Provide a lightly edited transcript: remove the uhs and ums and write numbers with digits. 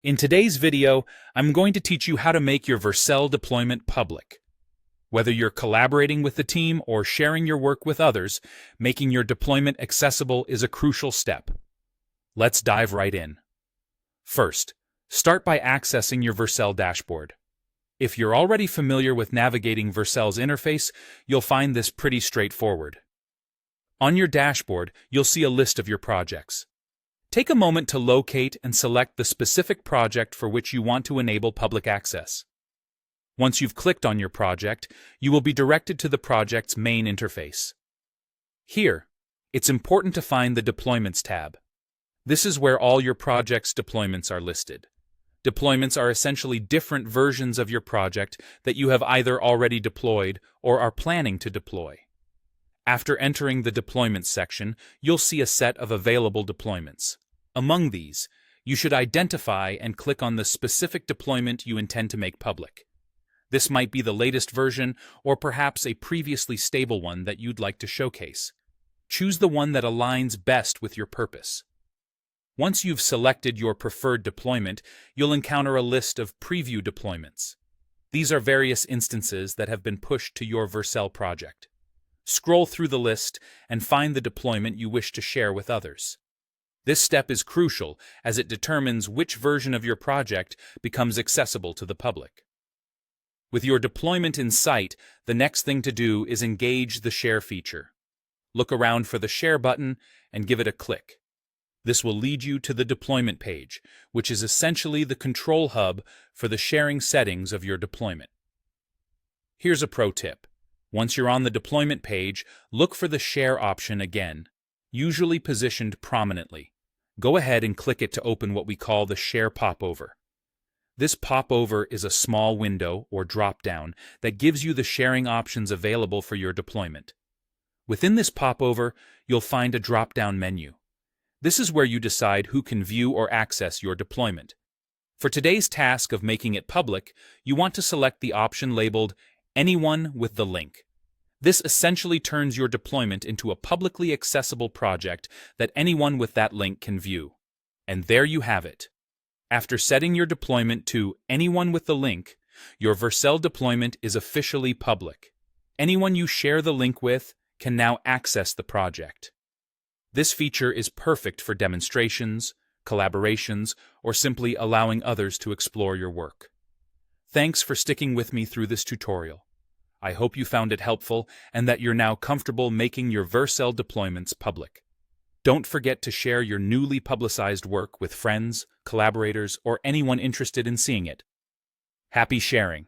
In today's video, I'm going to teach you how to make your Vercel deployment public. Whether you're collaborating with the team or sharing your work with others, making your deployment accessible is a crucial step. Let's dive right in. First, start by accessing your Vercel dashboard. If you're already familiar with navigating Vercel's interface, you'll find this pretty straightforward. On your dashboard, you'll see a list of your projects. Take a moment to locate and select the specific project for which you want to enable public access. Once you've clicked on your project, you will be directed to the project's main interface. Here, it's important to find the Deployments tab. This is where all your project's deployments are listed. Deployments are essentially different versions of your project that you have either already deployed or are planning to deploy. After entering the Deployments section, you'll see a set of available deployments. Among these, you should identify and click on the specific deployment you intend to make public. This might be the latest version or perhaps a previously stable one that you'd like to showcase. Choose the one that aligns best with your purpose. Once you've selected your preferred deployment, you'll encounter a list of preview deployments. These are various instances that have been pushed to your Vercel project. Scroll through the list and find the deployment you wish to share with others. This step is crucial as it determines which version of your project becomes accessible to the public. With your deployment in sight, the next thing to do is engage the Share feature. Look around for the Share button and give it a click. This will lead you to the deployment page, which is essentially the control hub for the sharing settings of your deployment. Here's a pro tip. Once you're on the deployment page, look for the Share option again, usually positioned prominently. Go ahead and click it to open what we call the Share popover. This popover is a small window or drop-down that gives you the sharing options available for your deployment. Within this popover, you'll find a drop-down menu. This is where you decide who can view or access your deployment. For today's task of making it public, you want to select the option labeled Anyone with the link. This essentially turns your deployment into a publicly accessible project that anyone with that link can view. And there you have it. After setting your deployment to Anyone with the link, your Vercel deployment is officially public. Anyone you share the link with can now access the project. This feature is perfect for demonstrations, collaborations, or simply allowing others to explore your work. Thanks for sticking with me through this tutorial. I hope you found it helpful and that you're now comfortable making your Vercel deployments public. Don't forget to share your newly publicized work with friends, collaborators, or anyone interested in seeing it. Happy sharing!